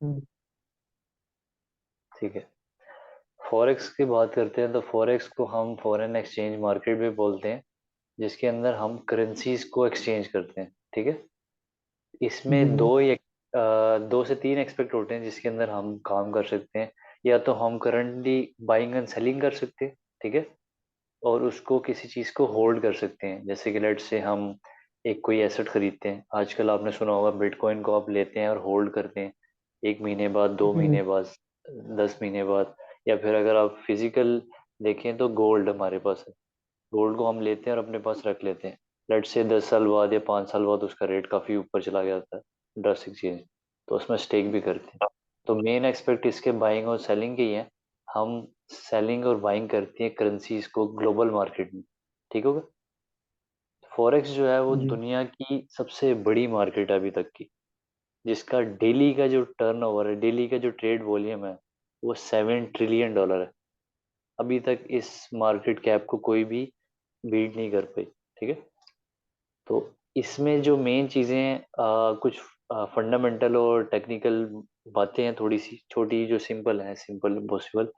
हम्म। ठीक है। फॉरेक्स की बात करते हैं तो फॉरेक्स को हम फॉरेन एक्सचेंज मार्केट भी बोलते हैं, जिसके अंदर हम करेंसीज को एक्सचेंज करते हैं। ठीक है। इसमें हम्म। दो से तीन एक्सपेक्ट होते हैं जिसके अंदर हम काम कर सकते हैं। या तो हम करंटली बाइंग एंड सेलिंग कर सकते हैं। ठीक है। और उसको किसी चीज़ को होल्ड कर सकते हैं, जैसे कि लेट से हम एक कोई एसेट खरीदते हैं। आजकल आपने सुना होगा बिटकॉइन को आप लेते हैं और होल्ड करते हैं, एक महीने बाद, दो हम्म। महीने बाद, 10 महीने बाद। या फिर अगर आप फिजिकल देखें तो गोल्ड हमारे पास है। गोल्ड को हम लेते हैं और अपने पास रख लेते हैं। लेट से 10 साल बाद या 5 साल बाद उसका रेट काफ़ी ऊपर चला जाता है, ड्रास्टिक चेंज, तो उसमें स्टेक भी करते हैं। तो मेन एक्सपेक्ट इसके बाइंग और सेलिंग के ही है। हम सेलिंग और बाइंग करते हैं करेंसीज को ग्लोबल मार्केट में। ठीक होगा। फॉरेक्स जो है वो जी। दुनिया की सबसे बड़ी मार्केट है अभी तक की, जिसका डेली का जो टर्नओवर है, डेली का जो ट्रेड वॉल्यूम है, वो $7 ट्रिलियन है। अभी तक इस मार्केट कैप को कोई भी बीट नहीं कर पाई। ठीक है। तो इसमें जो मेन चीज़ें कुछ फंडामेंटल और टेक्निकल बातें हैं, थोड़ी सी छोटी जो सिंपल है, सिंपल पॉसिबल।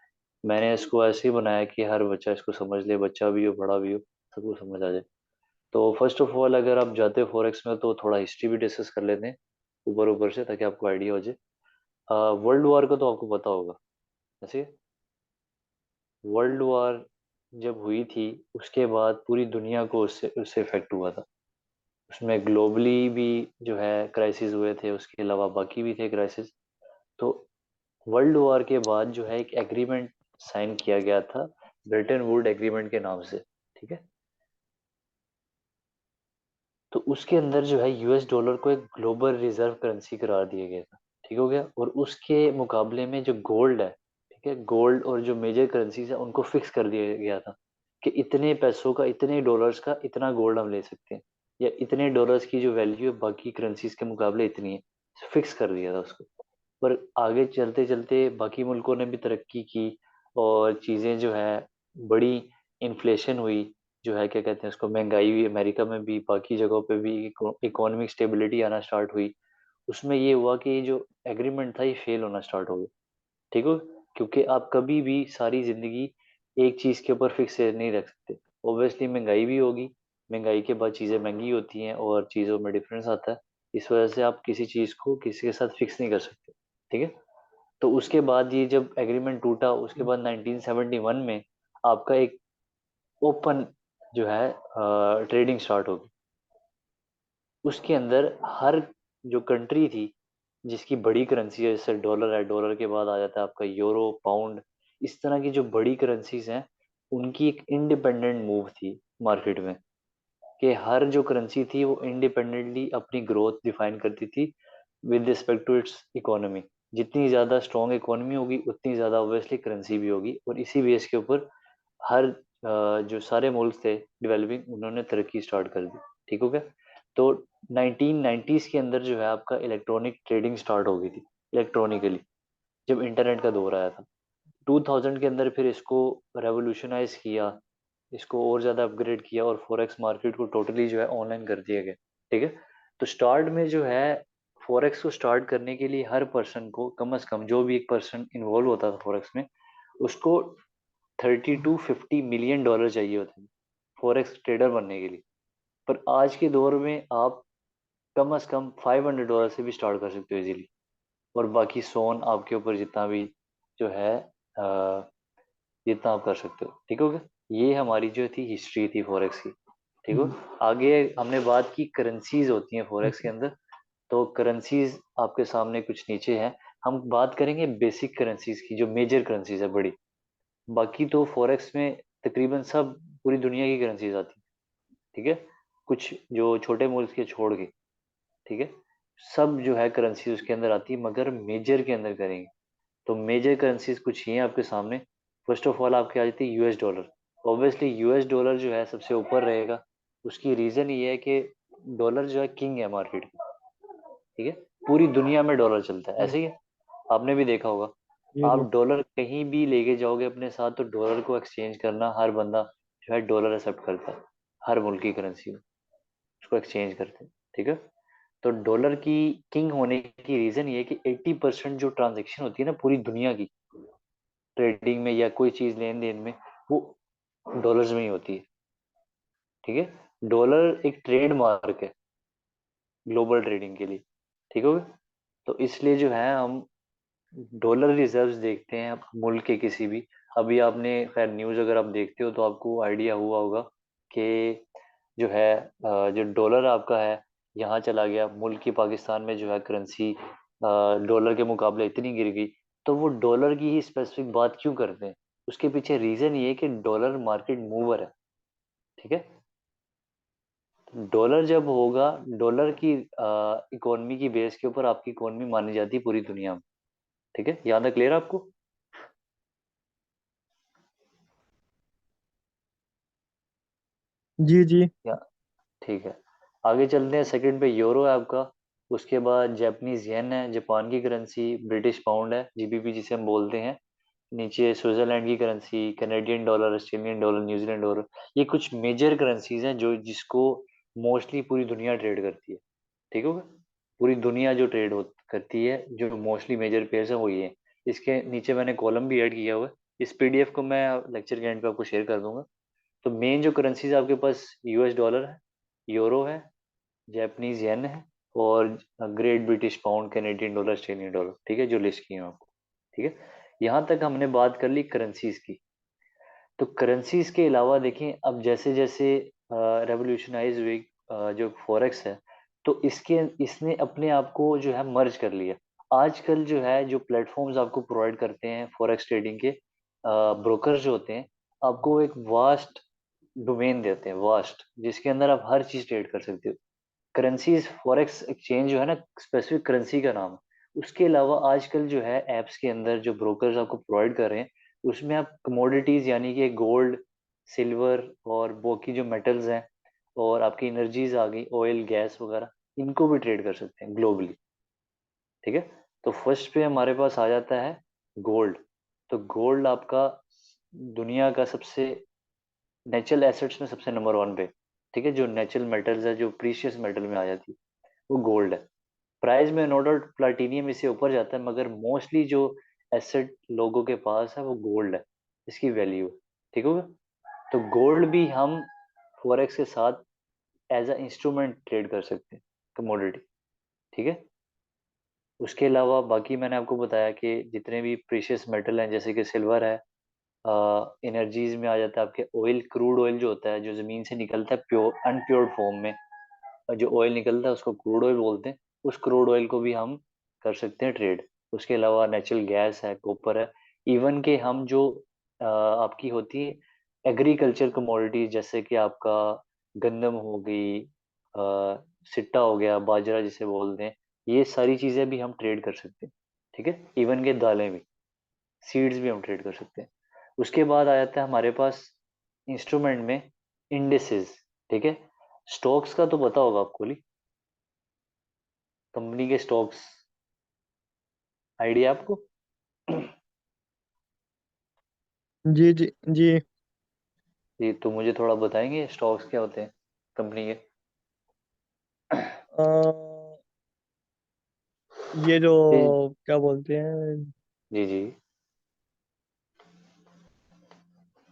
मैंने इसको ऐसे ही बनाया कि हर बच्चा इसको समझ ले, बच्चा भी हो बड़ा भी हो, सबको समझ आ जाए। तो फर्स्ट ऑफ ऑल अगर आप जाते हो फॉरेक्स में तो थोड़ा हिस्ट्री भी डिस्कस कर लेते हैं ऊपर ऊपर से, ताकि आपको आइडिया हो जाए। वर्ल्ड वॉर का तो आपको पता होगा। ऐसे वर्ल्ड वॉर जब हुई थी, उसके बाद पूरी दुनिया को उससे उससे इफेक्ट हुआ था। उसमें ग्लोबली भी जो है क्राइसिस हुए थे, उसके अलावा बाकी भी थे क्राइसिस। तो वर्ल्ड वॉर के बाद जो है एक एग्रीमेंट साइन किया गया था, ब्रेटन वुड एग्रीमेंट के नाम से। ठीक है। तो उसके अंदर जो है यूएस डॉलर को एक ग्लोबल रिजर्व करेंसी करार दिया गया था। ठीक हो गया। और उसके मुकाबले में जो गोल्ड है, ठीक है, गोल्ड और जो मेजर करेंसीज है उनको फिक्स कर दिया गया था कि इतने पैसों का, इतने डॉलर्स का इतना गोल्ड हम ले सकते हैं, या इतने डॉलर्स की जो वैल्यू है बाकी करेंसीज के मुकाबले इतनी है। फिक्स कर दिया था उसको। पर आगे चलते चलते बाकी मुल्कों ने भी तरक्की की, और चीज़ें जो है बड़ी, इन्फ्लेशन हुई, जो है क्या कहते हैं उसको, महंगाई हुई अमेरिका में भी, बाकी जगहों पे भी इकोनॉमिक स्टेबिलिटी आना स्टार्ट हुई। उसमें ये हुआ कि ये जो एग्रीमेंट था ये फेल होना स्टार्ट हो गया। ठीक हो। क्योंकि आप कभी भी सारी जिंदगी एक चीज़ के ऊपर फिक्स नहीं रख सकते। ऑब्वियसली महंगाई भी होगी, महंगाई के बाद चीज़ें महंगी होती हैं और चीज़ों में डिफरेंस आता है। इस वजह से आप किसी चीज़ को किसी के साथ फिक्स नहीं कर सकते। ठीक है। तो उसके बाद ये जब एग्रीमेंट टूटा, उसके बाद 1971 में आपका एक ओपन जो है ट्रेडिंग स्टार्ट होगी। उसके अंदर हर जो कंट्री थी जिसकी बड़ी करेंसी है, जैसे डॉलर है, डॉलर के बाद आ जाता है आपका यूरो, पाउंड, इस तरह की जो बड़ी करेंसीज हैं, उनकी एक इंडिपेंडेंट मूव थी मार्केट में, कि हर जो करेंसी थी वो इंडिपेंडेंटली अपनी ग्रोथ डिफाइन करती थी with respect to its economy. जितनी ज़्यादा स्ट्रॉन्ग इकोनॉमी होगी उतनी ज़्यादा ऑब्वियसली करेंसी भी होगी, और इसी बेस के ऊपर हर जो सारे मुल्क थे डेवलपिंग, उन्होंने तरक्की स्टार्ट कर दी। ठीक हो गया। तो 1990s के अंदर जो है आपका इलेक्ट्रॉनिक ट्रेडिंग स्टार्ट हो गई थी, इलेक्ट्रॉनिकली, जब इंटरनेट का दौर आया था। 2000 के अंदर फिर इसको रेवोल्यूशनाइज किया, इसको और ज़्यादा अपग्रेड किया, और फॉरेक्स मार्केट को टोटली जो है ऑनलाइन कर दिया गया। ठीक है। तो स्टार्ट में जो है फॉरेक्स को स्टार्ट करने के लिए हर पर्सन को कम से कम, जो भी एक पर्सन इन्वॉल्व होता था फॉरेक्स में, उसको 30 to 50 मिलियन डॉलर चाहिए होते हैं फॉरेक्स ट्रेडर बनने के लिए। पर आज के दौर में आप कम से कम $500 से भी स्टार्ट कर सकते हो इजीली। और बाकी सोन आपके ऊपर जितना भी जो है जितना आप कर सकते हो। ठीक हो गया। ये हमारी जो थी हिस्ट्री थी फॉरेक्स की। ठीक हो। हम्म। आगे हमने बात की करेंसीज होती हैं फॉरेक्स के अंदर। तो करेंसीज आपके सामने कुछ नीचे हैं। हम बात करेंगे बेसिक करेंसीज की, जो मेजर करेंसीज है बड़ी। बाकी तो फॉरेक्स में तकरीबन सब पूरी दुनिया की करेंसीज आती हैं। ठीक है। कुछ जो छोटे मुल्क के छोड़ के, ठीक है, सब जो है करेंसी उसके अंदर आती है, मगर मेजर के अंदर करेंगे तो मेजर करेंसीज कुछ ही हैं आपके सामने। फर्स्ट ऑफ ऑल आपकी आ जाती है US dollar. Obviously US dollar जो है सबसे ऊपर रहेगा। उसकी रीज़न ये है कि डॉलर जो है किंग है मार्केट की। ठीक है। पूरी दुनिया में डॉलर चलता है, ऐसे ही है, आपने भी देखा होगा। जी जी। आप डॉलर कहीं भी लेके जाओगे अपने साथ तो डॉलर को एक्सचेंज करना, हर बंदा जो है डॉलर एक्सेप्ट करता है, हर मुल्क की करेंसी में उसको एक्सचेंज करते हैं। ठीक है। तो डॉलर की किंग होने की रीजन ये है कि 80% जो ट्रांजैक्शन होती है ना पूरी दुनिया की, ट्रेडिंग में या कोई चीज लेन देन में, वो डॉलर्स में ही होती है। ठीक है, डॉलर एक ट्रेड मार्क है ग्लोबल ट्रेडिंग के लिए। ठीक है, तो इसलिए जो है हम डॉलर रिजर्व्स देखते हैं मुल्क के किसी भी। अभी आपने खैर न्यूज़ अगर आप देखते हो तो आपको आइडिया हुआ होगा कि जो है जो डॉलर आपका है यहाँ चला गया, मुल्क की पाकिस्तान में जो है करेंसी डॉलर के मुकाबले इतनी गिर गई। तो वो डॉलर की ही स्पेसिफिक बात क्यों करते हैं, उसके पीछे रीजन ये है कि डॉलर मार्केट मूवर है। ठीक है, डॉलर जब होगा, डॉलर की इकोनॉमी की बेस के ऊपर आपकी इकोनॉमी मानी जाती है पूरी दुनिया में। ठीक है, यहाँ तक क्लियर आपको? जी जी। या ठीक है, आगे चलते हैं। सेकंड पे यूरो है आपका। उसके बाद जापानीज येन है, जापान की करेंसी। ब्रिटिश पाउंड है, जीबीपी जिसे हम बोलते हैं। नीचे स्विट्जरलैंड की currency, Canadian dollar, Australian dollar, New Zealand dollar. ये कुछ मेजर करेंसीज हैं जो जिसको मोस्टली पूरी दुनिया ट्रेड करती है। ठीक है, पूरी दुनिया जो ट्रेड करती है, जो मोस्टली मेजर पेयर्स है वो ये है। इसके नीचे मैंने कॉलम भी ऐड किया हुआ है, इस पीडीएफ को मैं लेक्चर के एंड पे आपको शेयर कर दूंगा। तो मेन जो करेंसीज आपके पास यूएस डॉलर है, यूरो है, जापानीज येन है, और great British pound, Canadian dollar, Australian dollar. ठीक है, जो लिस्ट की है आपको। ठीक है, यहाँ तक हमने बात कर ली करेंसीज की। तो करेंसीज के अलावा देखें, अब जैसे जैसे रेवोल्यूशनाइज हुई जो फॉरेक्स है, तो इसके इसने अपने आप को जो है मर्ज कर लिया। आजकल जो है जो प्लेटफॉर्म्स आपको प्रोवाइड करते हैं फॉरेक्स ट्रेडिंग के, ब्रोकर जो होते हैं, आपको एक वास्ट डोमेन देते हैं, वास्ट, जिसके अंदर आप हर चीज ट्रेड कर सकते हो। करेंसीज फॉरेक्स एक्सचेंज जो है ना, स्पेसिफिक करेंसी का नाम है। उसके अलावा आजकल जो है एप्स के अंदर जो ब्रोकर्स आपको प्रोवाइड कर रहे हैं, उसमें आप कमोडिटीज यानी कि गोल्ड, सिल्वर और बाकी जो मेटल्स हैं, और आपकी एनर्जीज आ गई, ऑयल गैस वगैरह, इनको भी ट्रेड कर सकते हैं ग्लोबली। ठीक है, तो फर्स्ट पे हमारे पास आ जाता है गोल्ड। तो गोल्ड आपका दुनिया का सबसे नेचुरल एसेट्स में सबसे नंबर वन पे। ठीक है, जो नेचुरल मेटल्स है, जो प्रीशियस मेटल में आ जाती है, वो गोल्ड है। प्राइस में नो डाउट प्लाटिनियम इससे ऊपर जाता है, मगर मोस्टली जो एसेट लोगों के पास है वो गोल्ड है, इसकी वैल्यू है। ठीक है, तो गोल्ड भी हम फॉरेक्स के साथ एज अ इंस्ट्रूमेंट ट्रेड कर सकते हैं, कमोडिटी। ठीक है, उसके अलावा बाकी मैंने आपको बताया कि जितने भी प्रीशियस मेटल हैं, जैसे कि सिल्वर है, एनर्जीज में आ जाता है आपके ऑयल, क्रूड ऑयल जो होता है, जो जमीन से निकलता है प्योर अनप्योर्ड फॉर्म में, जो ऑयल निकलता है उसको क्रूड ऑयल बोलते हैं। उस क्रूड ऑयल को भी हम कर सकते हैं ट्रेड। उसके अलावा नेचुरल गैस है, कॉपर है। इवन के हम जो आपकी होती है एग्रीकल्चर कमोडिटीज, जैसे कि आपका गंदम हो गई, सिट्टा हो गया, बाजरा जिसे बोलते हैं, ये सारी चीज़ें भी हम ट्रेड कर सकते हैं। ठीक है, इवन के दालें भी, सीड्स भी हम ट्रेड कर सकते हैं। उसके बाद आ जाता है हमारे पास इंस्ट्रूमेंट में इंडेसेस। ठीक है, स्टॉक्स का तो पता होगा आपको, ली कंपनी के स्टॉक्स, आइडिया आपको? जी जी जी। ये तो मुझे थोड़ा बताएंगे स्टॉक्स क्या होते हैं कंपनी के? अ, ये जो जी क्या बोलते हैं। जी जी,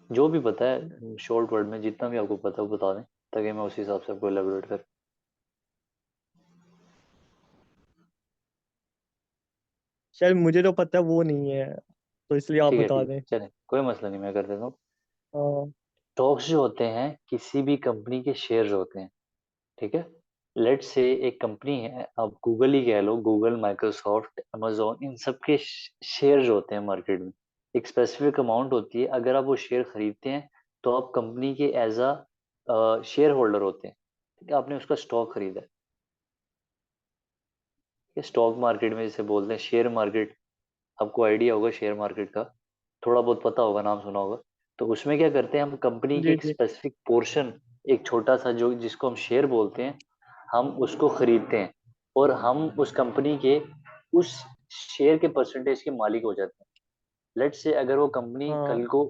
जो भी पता है शॉर्ट वर्ड में, जितना भी आपको पता हो बता दें, ताकि मैं उसी हिसाब से आपको एलेबोरेट कर। शायद मुझे जो पता है वो नहीं है, तो इसलिए आप ठीक बता है, दें। चलें, कोई मसला नहीं, मैं कर देता हूँ। अ, स्टॉक्स जो होते हैं किसी भी कंपनी के शेयर्स होते हैं। ठीक है, लेट से एक कंपनी है, आप गूगल ही कह लो, गूगल, माइक्रोसॉफ्ट, अमेजोन, इन सब के शेयर होते हैं मार्केट में। एक स्पेसिफिक अमाउंट होती है, अगर आप वो शेयर खरीदते हैं तो आप कंपनी के एज अ शेयर होल्डर होते हैं। ठीक है, आपने उसका स्टॉक खरीदा है। ये स्टॉक मार्केट में जिसे बोलते हैं शेयर मार्केट, आपको आइडिया होगा शेयर मार्केट का, थोड़ा बहुत पता होगा, नाम सुना होगा। तो उसमें क्या करते हैं हम, कंपनी के जी एक जी। स्पेसिफिक पोर्शन, एक छोटा सा जो जिसको हम शेयर बोलते हैं, हम उसको खरीदते हैं, और हम उस कंपनी के उस शेयर के परसेंटेज के मालिक हो जाते हैं। लेट से अगर वो कंपनी हाँ कल को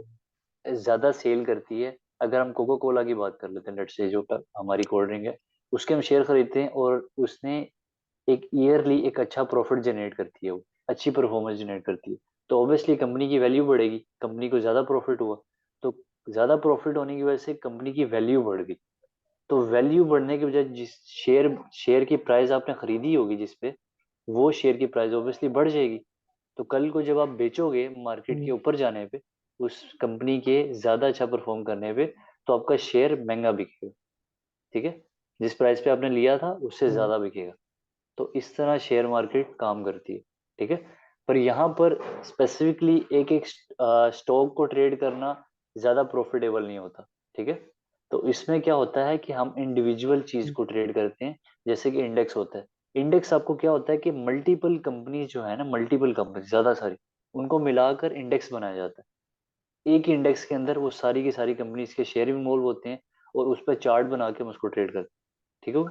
ज्यादा सेल करती है, अगर हम कोको कोला की बात कर लेते हैं, लेट से जो हमारी कोल्ड ड्रिंक है, उसके हम शेयर खरीदते हैं, और उसने एक ईयरली एक अच्छा प्रॉफिट जनरेट करती है, वो अच्छी परफॉर्मेंस जनरेट करती है, तो ऑब्वियसली कंपनी की वैल्यू बढ़ेगी, कंपनी को ज्यादा प्रॉफिट हुआ, तो ज्यादा प्रॉफिट होने की वजह से कंपनी की वैल्यू बढ़ गई। तो वैल्यू बढ़ने की वजह, जिस शेयर शेयर की प्राइस आपने खरीदी होगी जिस पे, वो शेयर की प्राइस ऑब्वियसली बढ़ जाएगी। तो कल को जब आप बेचोगे मार्केट के हम्म, ऊपर जाने पे, उस कंपनी के ज्यादा अच्छा परफॉर्म करने पे, तो आपका शेयर महंगा बिकेगा। ठीक है, जिस प्राइस पे आपने लिया था उससे हम्म, ज्यादा बिकेगा। तो इस तरह शेयर मार्केट काम करती है। ठीक है, पर यहाँ पर स्पेसिफिकली एक एक स्टॉक को ट्रेड करना ज्यादा प्रॉफिटेबल नहीं होता। ठीक है, तो इसमें क्या होता है कि हम इंडिविजुअल चीज हम्म, को ट्रेड करते हैं, जैसे कि इंडेक्स होता है। इंडेक्स आपको क्या होता है कि मल्टीपल कंपनी जो है ना, मल्टीपल कंपनी ज्यादा सारी, उनको मिलाकर इंडेक्स बनाया जाता है। एक इंडेक्स के अंदर वो सारी की सारी कंपनीज के शेयर इन्वॉल्व होते हैं, और उस पर चार्ट बना के हम उसको ट्रेड करते हैं। ठीक है,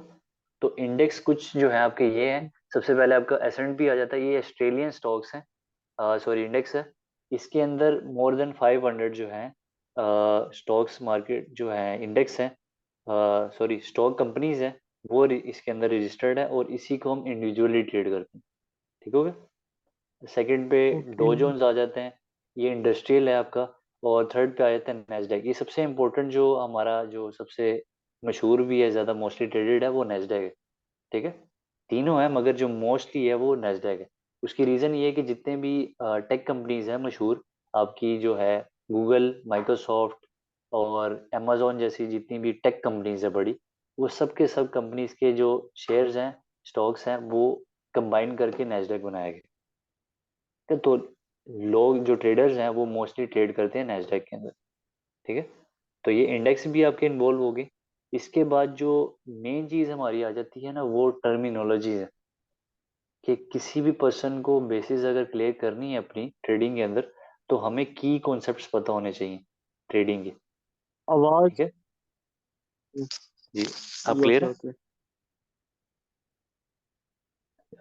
तो इंडेक्स कुछ जो है आपके ये है। सबसे पहले आपका S&P आ जाता है, ये ऑस्ट्रेलियन स्टॉक्स हैं, सॉरी इंडेक्स है। इसके अंदर मोर देन 500 जो है स्टॉक्स मार्केट जो है इंडेक्स है, सॉरी स्टॉक कंपनीज हैं, वो इसके अंदर रजिस्टर्ड है, और इसी को हम इंडिविजुअली ट्रेड करते हैं। ठीक हो गया। सेकंड पे ओके। डो जोन्स आ जाते हैं, ये इंडस्ट्रियल है आपका। और थर्ड पे आ जाता है नेस्डैक, ये सबसे इम्पोर्टेंट जो हमारा जो सबसे मशहूर भी है, ज़्यादा मोस्टली ट्रेडेड है, वो नेस्डैक है। ठीक है, तीनों है मगर जो मोस्टली है वो नेस्डैक है। उसकी रीज़न ये है कि जितने भी टेक कंपनीज हैं मशहूर आपकी, जो है गूगल, माइक्रोसॉफ्ट और अमेजोन जैसी जितनी भी टेक कंपनीज है बड़ी, वो सब के सब कंपनीज के जो शेयर्स हैं, स्टॉक्स हैं, वो कंबाइन करके नेस्डैक बनाया गया है। तो लोग जो ट्रेडर्स हैं वो मोस्टली ट्रेड करते हैं नेस्डैक के अंदर। ठीक है, तो ये इंडेक्स भी आपके इन्वॉल्व होगी। इसके बाद जो मेन चीज़ हमारी आ जाती है ना, वो टर्मिनोलॉजी है, कि किसी भी पर्सन को बेसिस अगर क्लियर करनी है अपनी ट्रेडिंग के अंदर, तो हमें की कॉन्सेप्ट्स पता होने चाहिए ट्रेडिंग के। ठीक आवाज। है जी, आप जी क्लियर ओके है? ओके।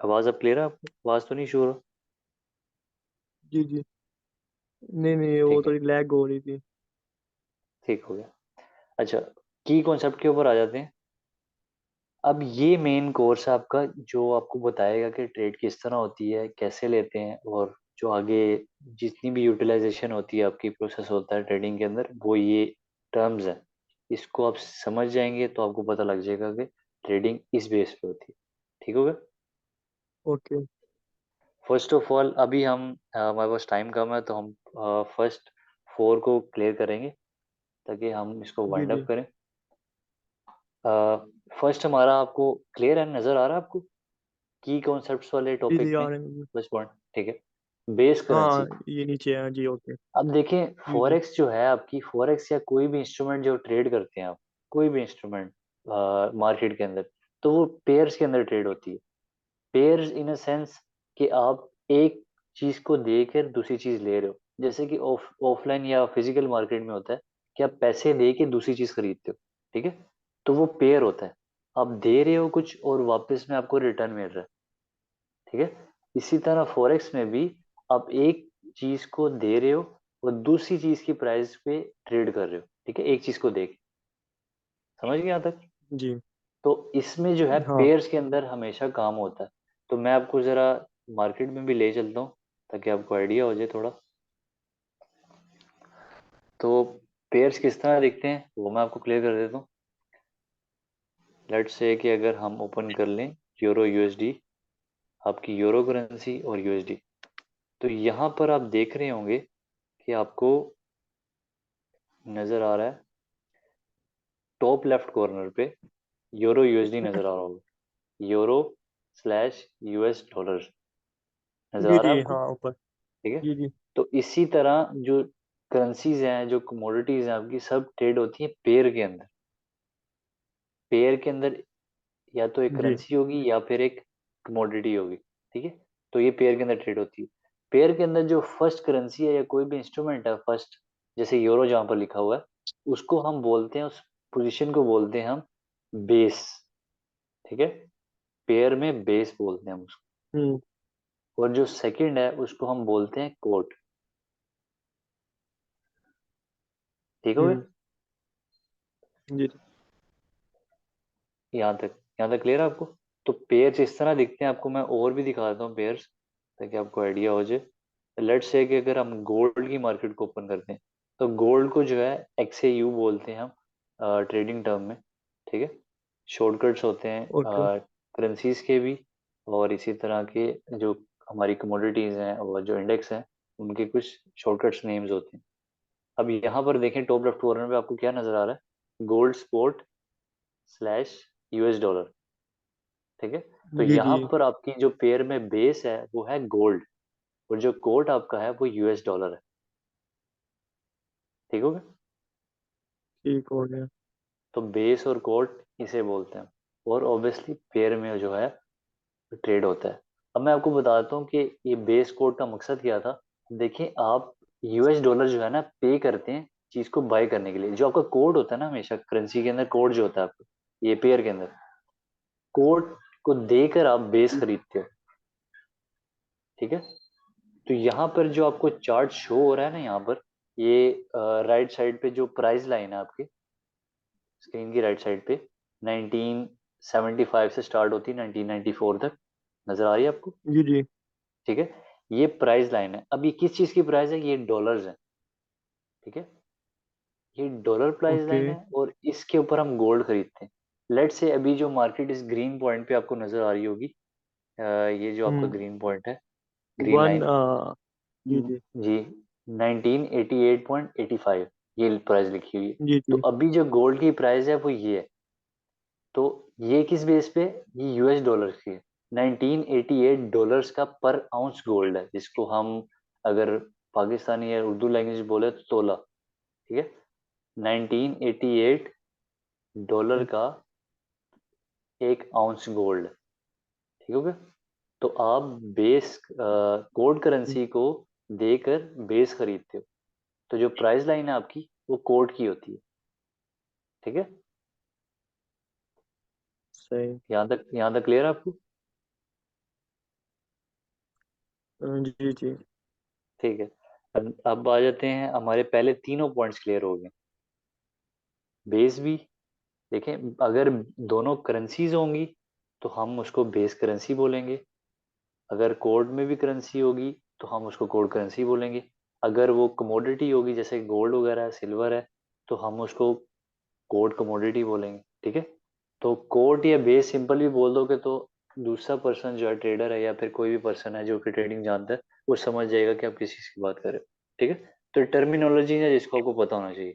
आवाज़ अब क्लियर है आपको? आवाज़ तो नहीं शोर हो? जी जी। नहीं नहीं, वो ठीक है, थोड़ी लैग हो रही थी। ठीक हो गया। अच्छा, की कॉन्सेप्ट के ऊपर आ जाते हैं। अब ये मेन कोर्स है आपका, जो आपको बताएगा कि ट्रेड किस तरह होती है, कैसे लेते हैं, और जो आगे जितनी भी यूटिलाइजेशन होती है आपकी, प्रोसेस होता है ट्रेडिंग के अंदर, वो ये टर्म्स है। इसको आप समझ जाएंगे तो आपको पता लग जाएगा कि ट्रेडिंग इस बेस पे होती है। ठीक होगा। ओके। फर्स्ट ऑफ ऑल अभी हम हमारे पास टाइम कम है, तो हम फर्स्ट 4 को क्लियर करेंगे, ताकि हम इसको जी वाइंड अप जी। करें। फर्स्ट हमारा आपको क्लियर है, नज़र आ रहा है आपको की कॉन्सेप्ट्स वाले जी जी, टॉपिक आ में? रहे हैं मुझे। फर्स्ट पॉइंट, ठीक है, बेस हाँ, करेंसी। ये नीचे है जी, ओके। अब देखें, जी जी। फॉरेक्स जो है आपकी, फॉरेक्स या कोई भी इंस्ट्रूमेंट जो ट्रेड करते हैं आप, कोई भी इंस्ट्रूमेंट मार्केट के अंदर, तो वो पेयर्स के अंदर ट्रेड होती है। पेयर्स इन अ सेंस कि आप एक चीज को देकर दूसरी चीज ले रहे हो, जैसे कि ऑफलाइन या फिजिकल मार्केट में होता है कि आप पैसे दे के दूसरी चीज खरीदते हो। ठीक है, तो वो पेयर होता है, आप दे रहे हो कुछ और वापस में आपको रिटर्न मिल रहा है। ठीक है, इसी तरह फॉरेक्स में भी आप एक चीज को दे रहे हो और दूसरी चीज की प्राइस पे ट्रेड कर रहे हो। ठीक है, एक चीज को देख, समझ गए यहाँ तक? जी। तो इसमें जो है हाँ। पेयर्स के अंदर हमेशा काम होता है। तो मैं आपको जरा मार्केट में भी ले चलता हूँ, ताकि आपको आइडिया हो जाए थोड़ा। तो पेयर्स किस तरह दिखते हैं वो मैं आपको क्लियर कर देता हूँ। लेट्स से कि अगर हम ओपन कर लें यूरो यूएसडी, आपकी यूरो करेंसी और यूएसडी, तो यहाँ पर आप देख रहे होंगे कि आपको नज़र आ रहा है टॉप लेफ्ट कॉर्नर पे यूरो यूएसडी नज़र आ रहा होगा, यूरो स्लैश यूएस डॉलर नज़र जी आ रहा है जी, आपको? हाँ ऊपर। ठीक है, जी जी। तो इसी तरह जो करेंसीज हैं, जो कमोडिटीज हैं आपकी, सब ट्रेड होती हैं पेयर के अंदर। पेयर के अंदर या तो एक जी करेंसी होगी या फिर एक कमोडिटी होगी। ठीक है, तो ये पेयर के अंदर ट्रेड होती है। पेयर के अंदर जो फर्स्ट करेंसी है या कोई भी इंस्ट्रूमेंट है फर्स्ट, जैसे यूरो जहाँ पर लिखा हुआ है, उसको हम बोलते हैं, उस पोजीशन को बोलते हैं हम बेस। ठीक है, पेयर में बेस बोलते हैं हम उसको। हम्म और जो सेकंड है उसको हम बोलते हैं कोट। ठीक हो गया? हम्म। जी जी। यहाँ तक क्लियर है आपको? तो पेयर्स इस तरह दिखते हैं, आपको मैं और भी दिखा देता हूँ पेयर्स, ताकि आपको आइडिया हो जाए। लेट्स से कि अगर हम गोल्ड की मार्केट को ओपन करते हैं, तो गोल्ड को जो है XAU बोलते हैं हम ट्रेडिंग टर्म में, ठीक है। शॉर्टकट्स होते हैं ओके। करेंसीज के भी, और इसी तरह के जो हमारी कमोडिटीज हैं और जो इंडेक्स हैं, उनके कुछ शॉर्टकट्स नेम्स होते हैं। अब यहाँ पर देखें टॉप लेफ्ट कॉर्नर में आपको क्या नजर आ रहा है, gold spot slash US dollar, ठीक है। तो जी जी। यहाँ पर आपकी जो पेयर में बेस है वो है गोल्ड, और जो कोट आपका है वो US डॉलर है, ठीक हो गया। ठीक हो गया। तो बेस और कोट इसे बोलते हैं, और ऑब्वियसली पेयर में जो है ट्रेड होता है। अब मैं आपको बताता हूँ कि ये बेस कोड का मकसद क्या था। देखिए आप US डॉलर जो है ना पे करते हैं चीज को बाय करने के लिए, जो आपका कोड होता है ना, हमेशा करेंसी के अंदर कोड जो होता है आपका, ये पेयर के अंदर कोड को देकर आप बेस खरीदते हो, ठीक है। तो यहाँ पर जो आपको चार्ट शो हो रहा है ना, यहाँ पर ये राइट साइड पे जो प्राइस लाइन है आपके स्क्रीन की राइट साइड पे, 1975 से स्टार्ट होती है 1994 तक, नजर आ रही है आपको, जी जी। ठीक है। ये प्राइस लाइन है। अब ये किस चीज की प्राइस है, ये डॉलर्स है, ठीक है। ये डॉलर प्राइस ओके। लाइन है, और इसके ऊपर हम गोल्ड खरीदते हैं। लेट से अभी जो मार्केट इस ग्रीन पॉइंट पे आपको नजर आ रही होगी, ये जो आपका हम्म। ग्रीन पॉइंट है, ग्रीन वन लाइन, जी जी। जी, 1988.85 ये प्राइस लिखी हुई है। जी तो जी। अभी जो गोल्ड की प्राइस है वो ये है। तो ये किस बेस पे, ये US डॉलर की है। 1988 डॉलर्स का पर आउंस गोल्ड है, जिसको हम अगर पाकिस्तानी या उर्दू लैंग्वेज बोले तो तोला, ठीक है। 1988 डॉलर का एक आउंस गोल्ड, ठीक हो गया। तो आप बेस कोड जी, करेंसी को देकर बेस खरीदते हो, तो जो प्राइस लाइन है आपकी वो कोड की होती है, ठीक है। सही। यहाँ तक क्लियर है आपको, जी जी। ठीक है। अब आ जाते हैं, हमारे पहले तीनों पॉइंट्स क्लियर हो गए। बेस भी देखें, अगर दोनों करेंसीज होंगी तो हम उसको बेस करेंसी बोलेंगे, अगर कोड में भी करेंसी होगी तो हम उसको कोड करेंसी बोलेंगे, अगर वो कमोडिटी होगी जैसे गोल्ड वगैरह है, सिल्वर है, तो हम उसको कोड कमोडिटी बोलेंगे, ठीक है। तो कोड या बेस सिंपल भी बोल दोगे तो दूसरा पर्सन जो है ट्रेडर है या फिर कोई भी पर्सन है जो कि ट्रेडिंग जानता है, वो समझ जाएगा कि आप किस चीज़ की बात कर रहे हो, ठीक है। तो टर्मिनोलॉजी है जिसको आपको पता होना चाहिए।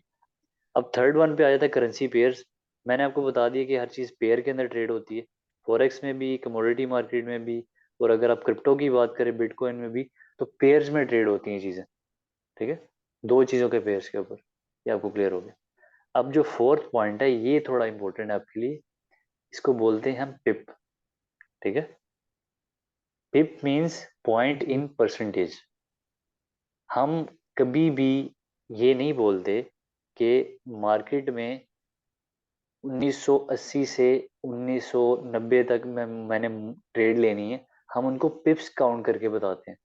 अब थर्ड वन पे आ जाता है करेंसी पेयर्स। मैंने आपको बता दिया कि हर चीज़ पेयर के अंदर ट्रेड होती है, फॉरेक्स में भी, कमोडिटी मार्केट में भी, और अगर आप क्रिप्टो की बात करें बिटकॉइन में भी, तो पेयर्स में ट्रेड होती हैं चीज़ें, ठीक है। दो चीज़ों के पेयर्स के ऊपर, ये आपको क्लियर हो गया। अब जो फोर्थ पॉइंट है ये थोड़ा इंपॉर्टेंट है आपके लिए, इसको बोलते हैं हम पिप, ठीक है। पिप मीन्स पॉइंट जी इन परसेंटेज। हम कभी भी ये नहीं बोलते कि मार्केट में 1980 से 1990 तक मैंने ट्रेड लेनी है, हम उनको पिप्स काउंट करके बताते हैं,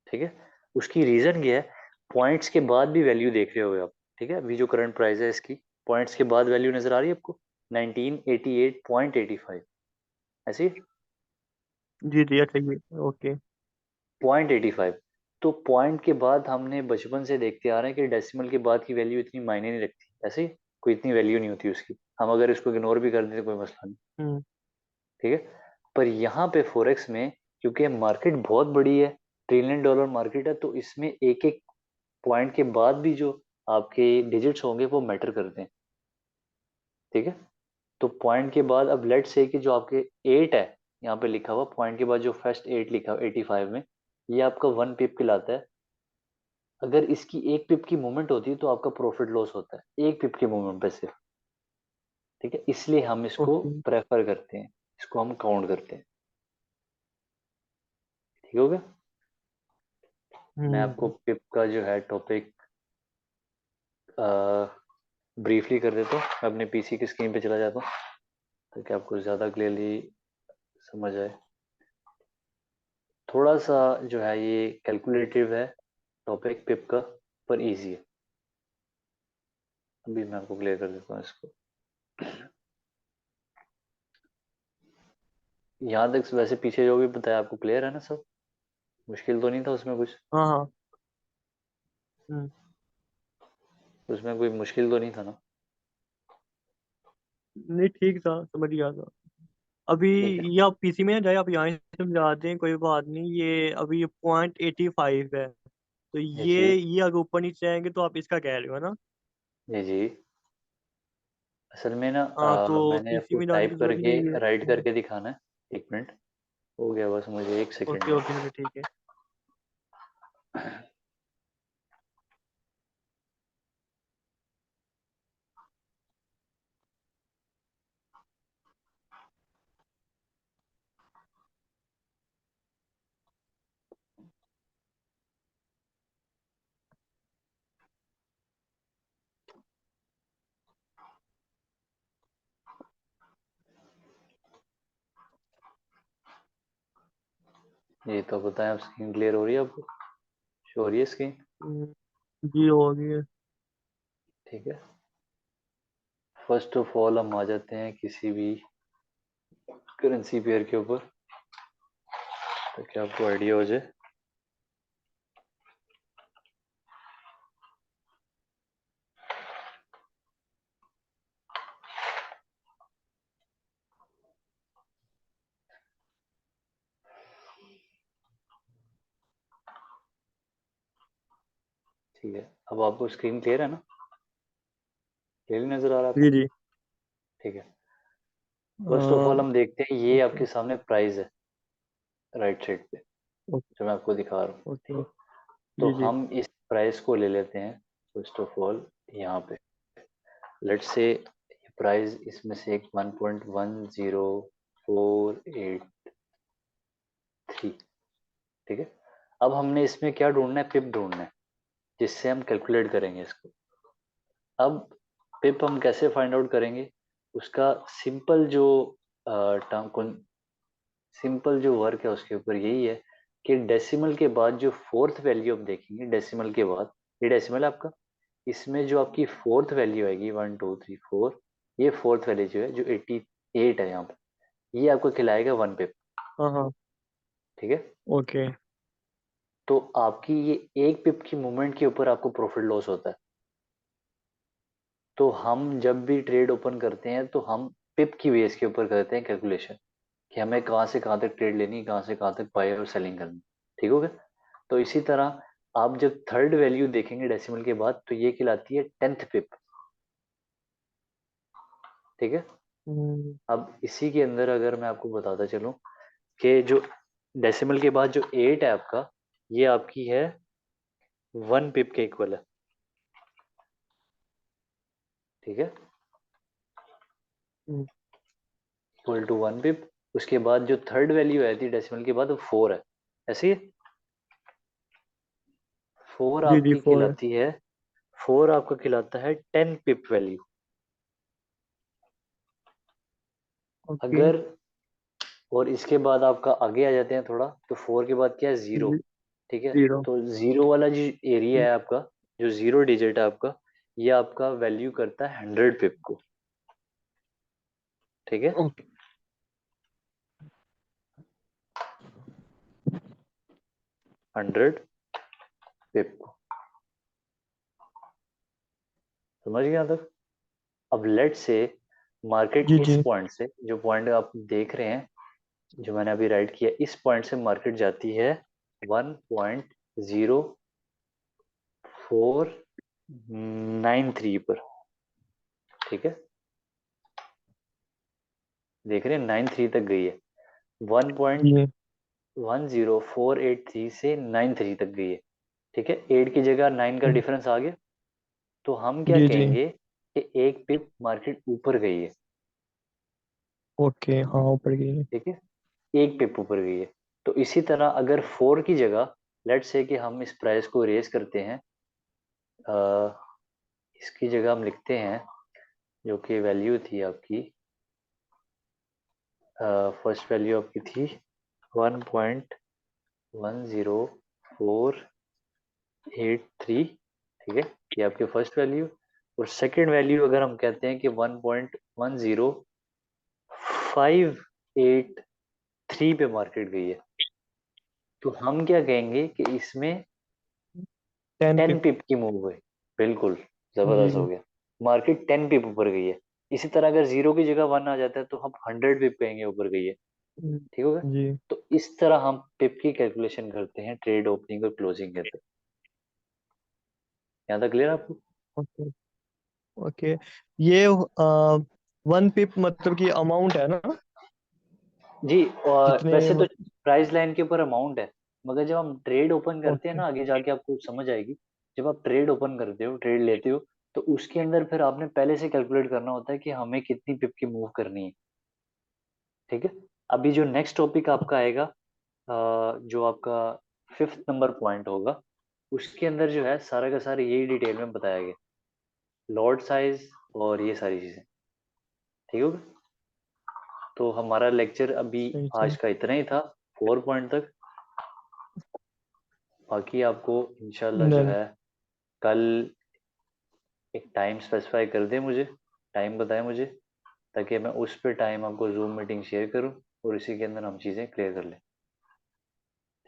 ठीक है। उसकी रीजन क्या है, पॉइंट्स के बाद भी वैल्यू देख रहे हो आप, ठीक है। अभी जो करंट प्राइस है इसकी, पॉइंट्स के बाद वैल्यू नजर आ रही है आपको, 1988.85, ऐसी जी जी। अच्छा ये ओके। 0.85। तो पॉइंट के बाद हमने बचपन से देखते आ रहे हैं कि डेसिमल के बाद की वैल्यू इतनी मायने नहीं रखती, ऐसे ही कोई इतनी वैल्यू नहीं होती उसकी, हम अगर इसको इग्नोर भी कर दें तो कोई मसला नहीं, हम्म। ठीक है। पर यहाँ पे फॉरेक्स में, क्योंकि मार्केट बहुत बड़ी है, ट्रिलियन डॉलर मार्केट है, तो इसमें एक एक पॉइंट के बाद भी जो आपके डिजिट्स होंगे वो मैटर करते हैं, ठीक है। तो पॉइंट के बाद अब लेट से कि जो आपके 8 है, यहाँ पे लिखा हुआ पॉइंट के बाद जो फर्स्ट 8 लिखा हुआ 85 में, ये आपका 1 पिप कहलाता है। अगर इसकी 1 पिप की मूवमेंट होती है तो आपका प्रॉफिट लॉस होता है 1 पिप की मूवमेंट पे सिर्फ, ठीक है। इसलिए हम इसको ओके। प्रेफर करते हैं, इसको हम काउंट करते हैं, ठीक हो गया। मैं आपको हम्म। पिप का जो है टॉपिक ब्रीफली कर देता हूँ। मैं अपने पीसी की स्क्रीन पे चला जाता हूँ ताकि आपको ज़्यादा क्लियरली समझ आए। थोड़ा सा जो है ये कैलकुलेटिव है टॉपिक पिप का, पर इजी है। अभी मैं आपको क्लियर कर देता हूँ इसको। यहाँ तक वैसे पीछे जो भी बताया आपको क्लियर है ना सब? मुश्किल तो नहीं था उसमें कुछ? हाँ हाँ। हम्म, उसमें कोई मुश्किल तो नहीं था ना? नहीं ठीक था, समझ गया था। अभी ठीक है। ये आप पीसी में ना जाए, आप यहाँ से समझा दें, कोई बात नहीं। ये अभी ये 0.85 है, तो जी जी। ये अगर ऊपर नीचे आएंगे तो आप इसका कह रहे हो ना? जी जी। असल में ना हाँ, तो मैंने पीसी आपको में जाने की टाइप जरूरत करके नहीं है। राइट करके दिखाना है। एक मिनट, हो गया बस, मुझे एक सेकेंड ओके में। ओके, चलो ठीक है। ये तो बताएं, अब स्क्रीन क्लियर हो रही है आपको? शो हो रही है स्क्रीन? हम्म, जी हो गई है। ठीक है। फर्स्ट ऑफ ऑल हम आ जाते हैं किसी भी करेंसी पेयर के ऊपर, ताकि आपको आइडिया हो जाए। ठीक है, अब आपको स्क्रीन क्लियर है ना? क्लियर नजर आ रहा है जी आपको? जी। ठीक है। फर्स्ट ऑफ ऑल हम देखते हैं, ये ओके आपके सामने प्राइस है राइट साइड पे, ओके जो मैं आपको दिखा रहा हूँ। ठीक ओके। है। तो जी जी। हम इस प्राइस को ले लेते हैं फर्स्ट ऑफ ऑल यहाँ पे। लेट्स से प्राइस इसमें से एक 1.10483। ठीक है। अब हमने इसमें क्या ढूंढना है? पिप ढूंढना है, जिससे हम कैलकुलेट करेंगे इसको। अब पिप हम कैसे फाइंड आउट करेंगे? उसका सिंपल जो टर्म, सिंपल जो वर्क है उसके ऊपर यही है कि डेसिमल के बाद जो फोर्थ वैल्यू हम देखेंगे, डेसिमल के बाद, ये डेसिमल है आपका, इसमें जो आपकी फोर्थ वैल्यू आएगी 1 2 3 4, ये फोर्थ वैल्यू जो है, जो 88 है यहाँ पे, ये आपको खिलाएगा 1 पिप। हाँ हाँ। ठीक है। ओके। तो आपकी ये 1 पिप की मूवमेंट के ऊपर आपको प्रॉफिट लॉस होता है। तो हम जब भी ट्रेड ओपन करते हैं तो हम पिप की बेस के ऊपर करते हैं कैलकुलेशन, कि हमें कहाँ से कहाँ तक ट्रेड लेनी, कहाँ से कहाँ तक बाय और सेलिंग करनी। ठीक हो गया? तो इसी तरह आप जब थर्ड वैल्यू देखेंगे डेसिमल के बाद, तो ये कहलाती है 10th पिप। ठीक है। हम्म, अब इसी के अंदर अगर मैं आपको बताता चलूं कि जो डेसिमल के बाद जो 8 है आपका, ये आपकी है 1 पिप के इक्वल है। ठीक है। हम्म, इक्वल टू 1 पिप। उसके बाद जो थर्ड वैल्यू आई थी डेसिमल के बाद, वो 4 है। ऐसे ही 4 जी जी, आपकी 4 है। खिलाती है, 4 आपका खिलाता है 10 पिप वैल्यू। ओके। अगर, और इसके बाद आपका आगे आ जाते हैं थोड़ा, तो 4 के बाद क्या है? जीरो। जी, ठीक है। 0। तो जीरो वाला जो एरिया है आपका, जो जीरो डिजिट है आपका, ये आपका वैल्यू करता है 100 पिप को। ठीक है। ओके। 100 पिप को, समझ गया तक? अब लेट से मार्केट जी इस जी। पॉइंट से, जो पॉइंट आप देख रहे हैं, जो मैंने अभी राइट किया, इस पॉइंट से मार्केट जाती है 1.0493 पर। ठीक है। देख रहे हैं 93 तक गई है। वन पॉइंट जी। 10483 से 93 तक गई है। ठीक है। 8 की जगह 9 का हम्म, डिफरेंस आ गया। तो हम क्या जी जी। कहेंगे कि 1 पिप मार्केट ऊपर गई है। ओके, हाँ ऊपर गई है। ठीक है। 1 पिप ऊपर गई है। तो इसी तरह अगर 4 की जगह, लेट्स से कि हम इस प्राइस को रेस करते हैं, अ, इसकी जगह हम लिखते हैं, जो कि वैल्यू थी आपकी, फर्स्ट वैल्यू आपकी थी 1.10483। ठीक है। ये आपकी फर्स्ट वैल्यू। और सेकंड वैल्यू अगर हम कहते हैं कि 1.10583। 3 पे मार्केट गई है, तो हम क्या कहेंगे कि इसमें 10 10 पिप। पिप की मूव हुई। बिल्कुल, जी जबरदस्त हो जी। गया। मार्केट 10 पिप ऊपर गई है। इसी तरह अगर जीरो की जगह वन आ जाता है तो हम 100 पिप कहेंगे ऊपर गई है। ठीक हो गया। जी। तो इस तरह हम पिप की कैलकुलेशन करते हैं ट्रेड ओपनिंग और क्लोजिंग के अंदर। यहाँ तक क्लियर आपको? ओके। ओके। ये 1 पिप मतलब कि अमाउंट है ना? जी, और जितने वैसे तो प्राइस लाइन के ऊपर अमाउंट है, मगर जब हम ट्रेड ओपन करते हैं ओके। ना, आगे जाके आपको समझ आएगी। जब आप ट्रेड ओपन करते हो, ट्रेड लेते हो, तो उसके अंदर फिर आपने पहले से कैलकुलेट करना होता है कि हमें कितनी पिप की मूव करनी है। ठीक है। अभी जो नेक्स्ट टॉपिक आपका आएगा, जो आपका फिफ्थ नंबर पॉइंट होगा, उसके अंदर जो है सारा का सारा यही डिटेल में बताया गया, लॉट साइज और ये सारी चीजें। ठीक होगा। तो हमारा लेक्चर अभी सही आज सही। का इतना ही था, 4 पॉइंट तक। बाकी आपको इंशाल्लाह जो डन। है कल एक टाइम स्पेसिफाई कर दे मुझे, टाइम बताए मुझे, ताकि मैं उस पे टाइम आपको जूम मीटिंग शेयर करूं और इसी के अंदर हम चीज़ें क्लियर कर लें।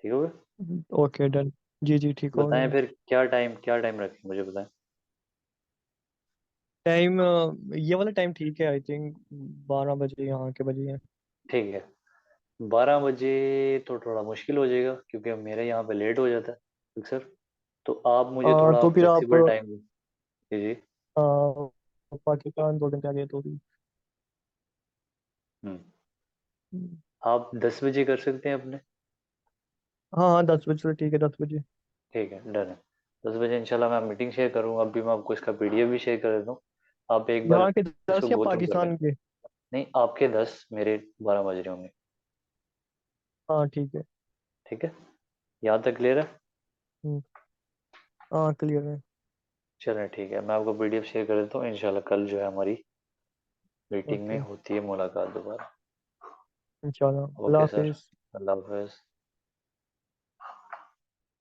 ठीक होगा। Okay done. जी जी ठीक हो बताएं गया। फिर क्या टाइम रखें, मुझे बताएं। टाइम ये वाला टाइम ठीक है आई थिंक। 12 बजे यहाँ के बजे है। ठीक है। 12 बजे तो थोड़ा मुश्किल हो जाएगा, क्योंकि अब मेरे यहाँ पे लेट हो जाता है अक्सर। तो आप मुझे थोड़ा तो फिर आप फ्लेक्सिबल टाइम दो। जी जी। पाकिस्तान 2 घंटे आगे तो भी। हम्म। हम्म। आप 10 बजे कर सकते हैं अपने? हाँ हाँ 10 बजे से ठीक है 10 बजे। ठीक है, डन है। 10 बजे इंशाल्लाह मैं मीटिंग शेयर करूँगा। अभी मैं आपको इसका पीडीएफ भी शेयर कर देता हूँ, आप एक बार यहाँ के इसको 10 या गो थ्रू कर पाकिस्तान लेना। के? नहीं, आपके 10, मेरे 12 बज रहे होंगे। हाँ ठीक है। ठीक है, यहाँ तक क्लियर है? हम्म। हाँ क्लियर है। चलें ठीक है, मैं आपको पीडीएफ शेयर कर देता हूँ। इंशाल्लाह कल जो है हमारी मीटिंग में ओके। होती है मुलाकात दोबारा। इंशाल्लाह। अल्लाह ओके सर, हाफिज। अल्लाह हाफिज़।